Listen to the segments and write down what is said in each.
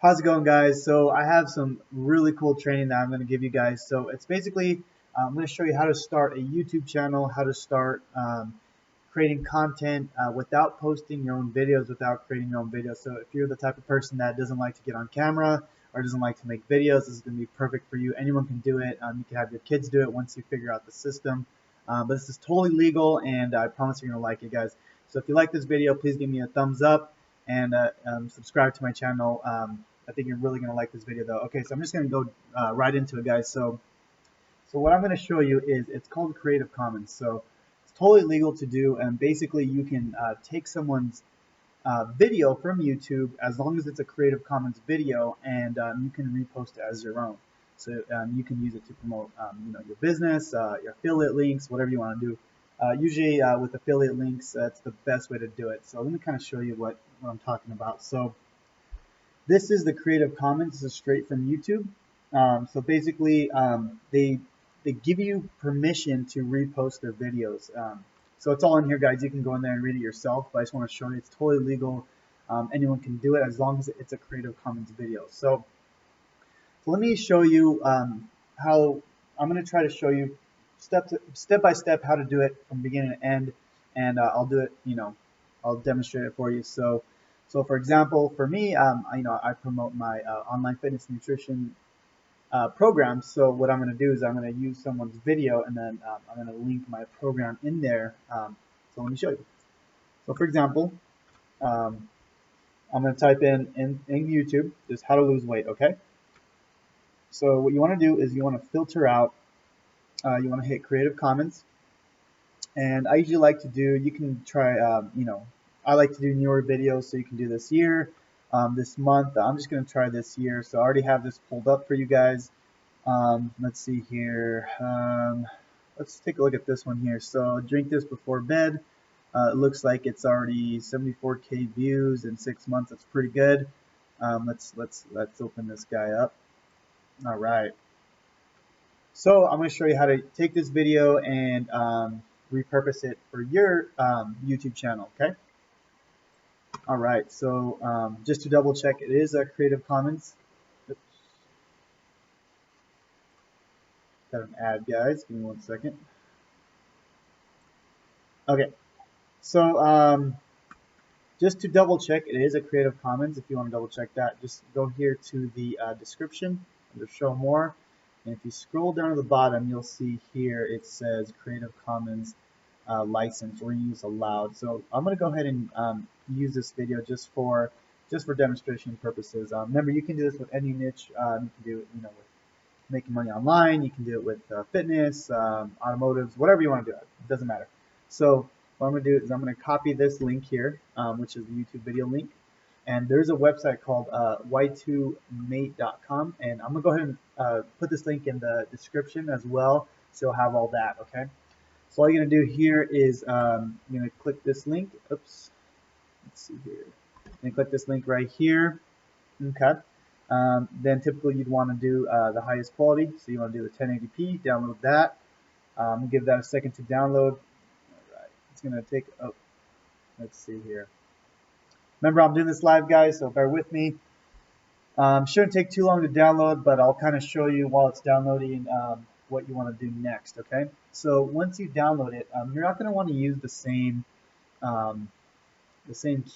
How's it going, guys? So I have some really cool training that I'm going to give you guys. So it's basically I'm going to show you how to start a YouTube channel, how to start creating content without posting your own videos, without creating your own videos. So if you're the type of person that doesn't like to get on camera or doesn't like to make videos, this is going to be perfect for you. Anyone can do it. You can have your kids do it once you figure out the system. But this is totally legal, and I promise you're going to like it, guys. So if you like this video, please give me a thumbs up and subscribe to my channel. I think you're really going to like this video, though. Okay, so I'm just going to go right into it, guys. So what I'm going to show you is it's called Creative Commons. So it's totally legal to do, and basically you can take someone's video from YouTube as long as it's a Creative Commons video, and you can repost it as your own. So you can use it to promote, your business, your affiliate links, whatever you want to do. Usually with affiliate links, that's the best way to do it. So let me kind of show you what I'm talking about. So this is the Creative Commons. This is straight from YouTube. So basically, they give you permission to repost their videos. So it's all in here, guys. You can go in there and read it yourself. But I just want to show you it's totally legal. Anyone can do it as long as it's a Creative Commons video. So let me show you how I'm going to try to show you step by step how to do it from beginning to end, and I'll do it. I'll demonstrate it for you. So for example, for me, I promote my online fitness nutrition program. So what I'm going to do is I'm going to use someone's video, and then I'm going to link my program in there. So let me show you. So for example, I'm going to type in YouTube just how to lose weight. Okay. So what you want to do is you want to filter out. You want to hit Creative Commons, and I usually like to do. You can try. I like to do newer videos, so you can do this year, this month. I'm just going to try this year. So I already have this pulled up for you guys. Let's see here. Let's take a look at this one here. So drink this before bed. It looks like it's already 74K views in 6 months. That's pretty good. Let's open this guy up. All right. So I'm going to show you how to take this video and repurpose it for your YouTube channel. Okay. All right. So just to double check, it is a Creative Commons. Oops. Got an ad, guys. Give me 1 second. Okay. So just to double check, it is a Creative Commons. If you want to double check that, just go here to the description under Show More. And if you scroll down to the bottom, you'll see here it says Creative Commons license or use allowed. So I'm going to go ahead and use this video just for demonstration purposes. Remember, you can do this with any niche. You can do it, with making money online. You can do it with fitness, automotives, whatever you want to do. It doesn't matter. So what I'm going to do is I'm going to copy this link here, which is the YouTube video link. And there's a website called y2mate.com, and I'm going to go ahead and put this link in the description as well, so you'll have all that, okay? So all you're going to do here is you're going to click this link. Oops. Let's see here. You're going to click this link right here. Okay. Then typically you'd want to do the highest quality, so you want to do the 1080p, download that. Give that a second to download. All right. It's going to take, let's see here. Remember, I'm doing this live, guys, so bear with me. Shouldn't take too long to download, but I'll kind of show you while it's downloading what you want to do next, okay? So once you download it, you're not going to want to use the same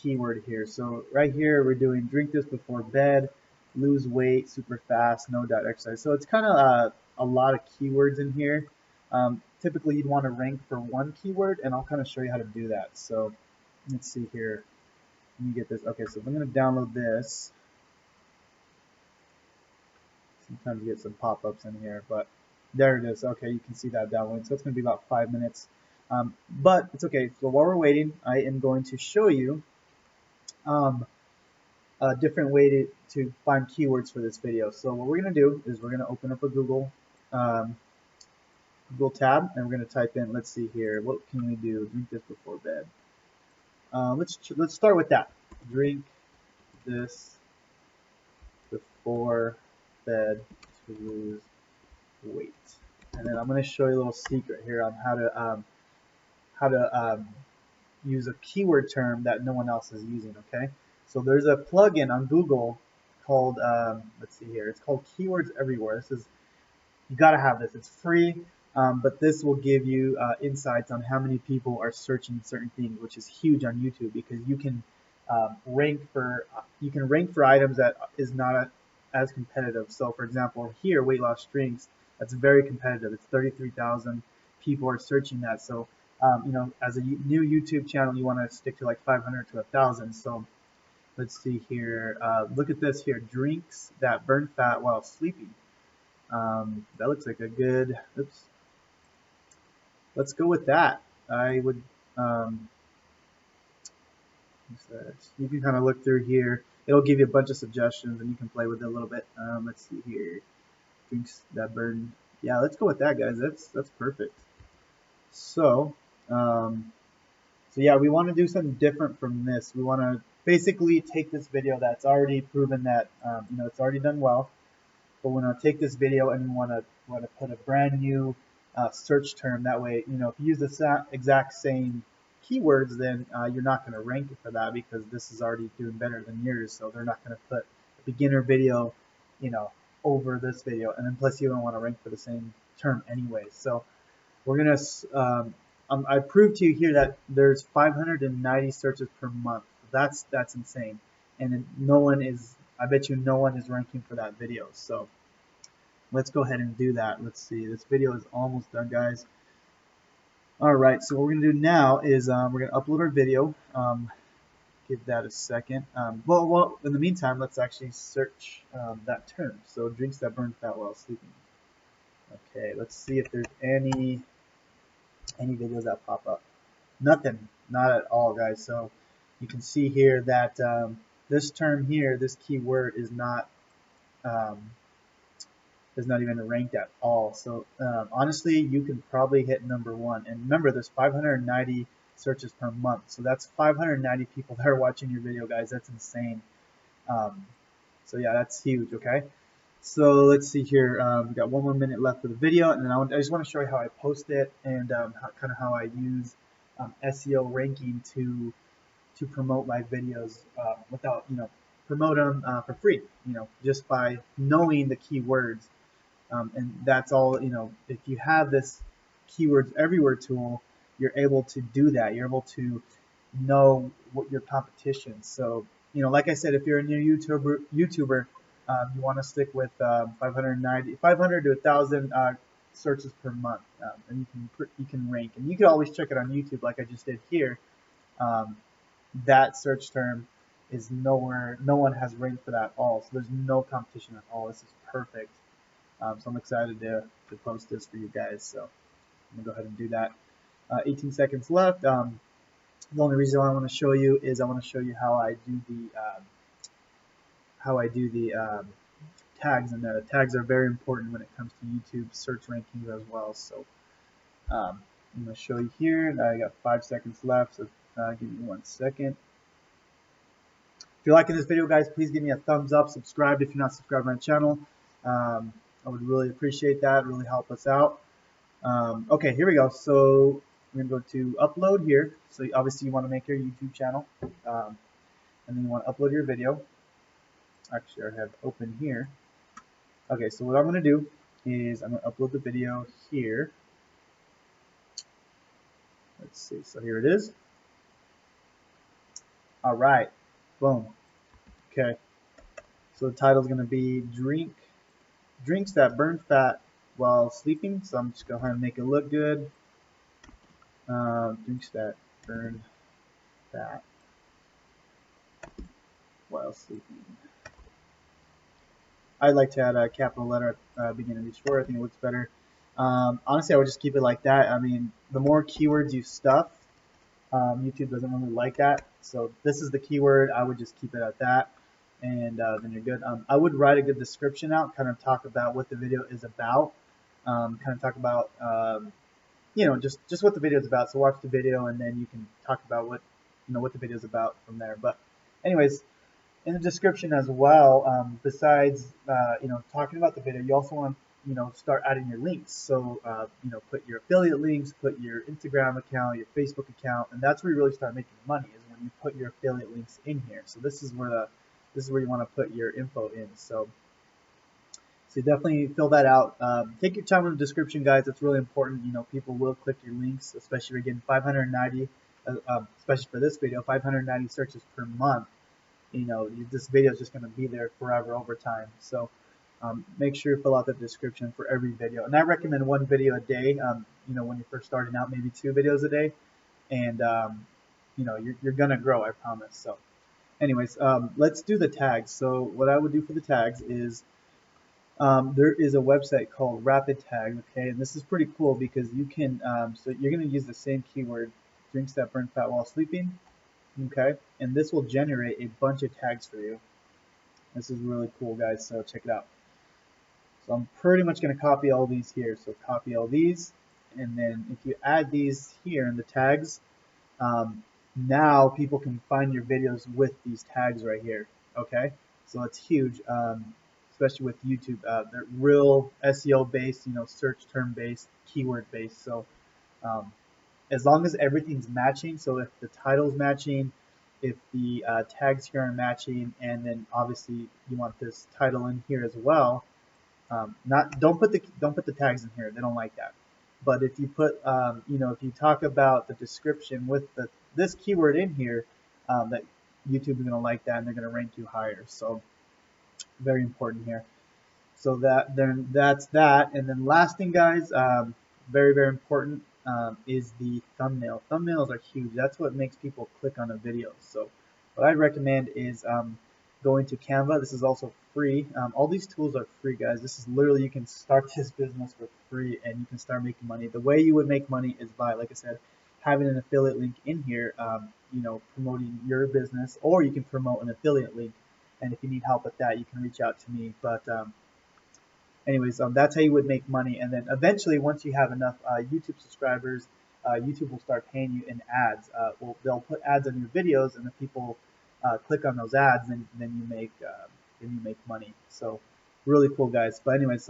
keyword here. So right here, we're doing drink this before bed, lose weight super fast, no doubt exercise. So it's kind of a lot of keywords in here. Typically, you'd want to rank for one keyword, and I'll kind of show you how to do that. So let's see here. Let me get this. Okay, so I'm going to download this. Sometimes you get some pop-ups in here, but there it is. Okay, you can see that downloading. So it's going to be about 5 minutes. But it's okay. So while we're waiting, I am going to show you a different way to find keywords for this video. So what we're going to do is we're going to open up a Google tab, and we're going to type in, let's see here, what can we do? Drink this before bed. Let's start with that. Drink this before bed to lose weight. And then I'm going to show you a little secret here on how to use a keyword term that no one else is using. Okay, so there's a plugin on Google called let's see here. It's called Keywords Everywhere. This is, you got to have this. It's free, but this will give you insights on how many people are searching certain things, which is huge on YouTube because you can rank for items that is not as competitive. So, for example, here weight loss drinks, that's very competitive. It's 33,000 people are searching that. So, as a new YouTube channel, you want to stick to like 500 to 1,000. So, let's see here. Look at this here. Drinks that burn fat while sleeping. That looks like a good, oops. Let's go with that. I would, you can kind of look through here. It'll give you a bunch of suggestions and you can play with it a little bit. Let's see here. Drinks that burn. Yeah, let's go with that, guys. That's perfect. So, yeah, we want to do something different from this. We want to basically take this video that's already proven that, it's already done well. But we want to take this video and we want to put a brand new search term. That way, if you use the exact same keywords, then you're not going to rank it for that because this is already doing better than yours. So they're not going to put a beginner video, over this video. And then plus you don't want to rank for the same term anyway. So we're going to, I proved to you here that there's 590 searches per month. That's insane. And I bet you no one is ranking for that video. So let's go ahead and do that. Let's see. This video is almost done, guys. All right. So what we're going to do now is we're going to upload our video. Give that a second. Well, in the meantime, let's actually search that term. So drinks that burn fat while sleeping. Okay. Let's see if there's any videos that pop up. Nothing. Not at all, guys. So you can see here that this term here, this keyword is not even ranked at all. So honestly, you can probably hit #1. And remember, there's 590 searches per month. So that's 590 people that are watching your video, guys. That's insane. So yeah, that's huge. Okay. So let's see here. We got 1 more minute left for the video, and then I just want to show you how I post it and how I use SEO ranking to promote my videos without promote them for free. Just by knowing the keywords, and that's all. If you have this keywords everywhere tool, you're able to do that. You're able to know what your competition. So like I said, if you're a new YouTuber, you want to stick with 500 to 1,000 searches per month, and you can rank. And you can always check it on YouTube, like I just did here. That search term is nowhere. No one has ranked for that at all. So there's no competition at all. This is perfect. So I'm excited to post this for you guys. So I'm gonna go ahead and do that. 18 seconds left. The only reason I want to show you is I want to show you how I do the tags, and the tags are very important when it comes to YouTube search rankings as well. So I'm going to show you here. I got 5 seconds left, so give me 1 second. If you're liking this video, guys, please give me a thumbs up. Subscribe if you're not subscribed to my channel. I would really appreciate that. Really help us out. Okay, here we go. So we're going to go to upload here. So obviously you want to make your YouTube channel, and then you want to upload your video. Actually, I have open here. Okay, so what I'm going to do is I'm going to upload the video here. Let's see. So here it is. All right. Boom. Okay. So the title is going to be Drinks that burn fat while sleeping. So I'm just going to go ahead and make it look good. Drinks that burn fat while sleeping. I'd like to add a capital letter at the beginning of each word. I think it looks better. Honestly, I would just keep it like that. I mean, the more keywords you stuff, YouTube doesn't really like that. So this is the keyword. I would just keep it at that, and then you're good. I would write a good description out, kind of talk about what the video is about, kind of talk about, just what the video is about. So watch the video, and then you can talk about what the video is about from there. But anyways, in the description as well, besides talking about the video, you also want to start adding your links. So put your affiliate links, put your Instagram account, your Facebook account, and that's where you really start making money, is when you put your affiliate links in here. So this is where this is where you want to put your info in. So definitely fill that out. Take your time with the description, guys. It's really important. You know, people will click your links, especially if you're getting 590, especially for this video, 590 searches per month. You know, this video is just going to be there forever over time. So make sure you fill out the description for every video. And I recommend one video a day. You know, when you're first starting out, maybe 2 videos a day. And, you know, you're going to grow, I promise. So anyways, let's do the tags. So what I would do for the tags is there is a website called Rapid Tag, okay, and this is pretty cool because you can, so you're going to use the same keyword, drinks that burn fat while sleeping, okay, and this will generate a bunch of tags for you. This is really cool, guys, so check it out. So I'm pretty much going to copy all these here, so copy all these, and then if you add these here in the tags, now people can find your videos with these tags right here, okay, so it's huge. Especially with YouTube, they're real SEO based, you know, search term based, keyword based. So as long as everything's matching, so if the title's matching, if the tags here are matching, and then obviously you want this title in here as well. Don't put the tags in here. They don't like that. But if you put, you know, if you talk about the description with this keyword in here, that YouTube is going to like that, and they're going to rank you higher. So very important here. So that's that. And then last thing, guys, very important, is the thumbnail. Thumbnails are huge. That's what makes people click on a video. So what I'd recommend is going to Canva. This is also free. All these tools are free, guys. This is literally, you can start this business for free and you can start making money. The way you would make money is by, like I said, having an affiliate link in here, you know, promoting your business, or you can promote an affiliate link. And if you need help with that, you can reach out to me. But anyways, that's how you would make money. And then eventually, once you have enough YouTube subscribers, YouTube will start paying you in ads. Well, they'll put ads on your videos, and if people click on those ads, then you make money. So really cool, guys. But anyways,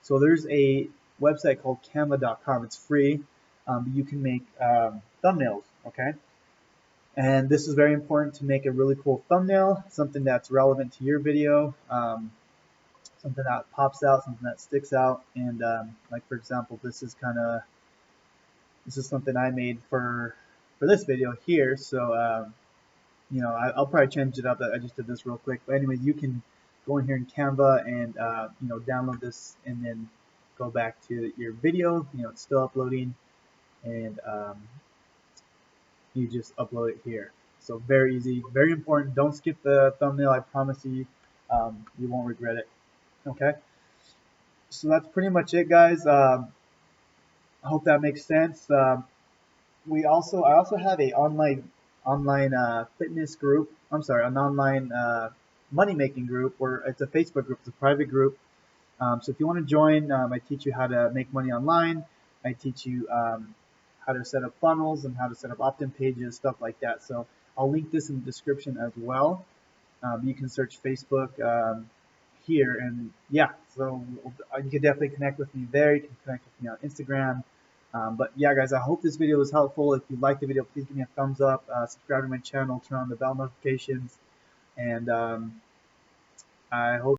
so there's a website called Canva.com. It's free. You can make thumbnails. Okay. And this is very important to make a really cool thumbnail, something that's relevant to your video, something that pops out, something that sticks out. And like for example, this is something I made for this video here. So you know, I'll probably change it up. I just did this real quick. But anyways, you can go in here in Canva and you know, download this and then go back to your video. You know, it's still uploading, and you just upload it here. So very easy, very important. Don't skip the thumbnail. I promise you, you won't regret it. Okay. So that's pretty much it, guys. I hope that makes sense. I also have a online fitness group. I'm sorry, an online money making group, where it's a Facebook group. It's a private group. So if you want to join, I teach you how to make money online. I teach you how to set up funnels and how to set up opt-in pages, stuff like that. So I'll link this in the description as well. You can search Facebook here, and yeah, so you can definitely connect with me there. You can connect with me on Instagram. But yeah, guys, I hope this video was helpful. If you liked the video, please give me a thumbs up, subscribe to my channel, turn on the bell notifications, and I hope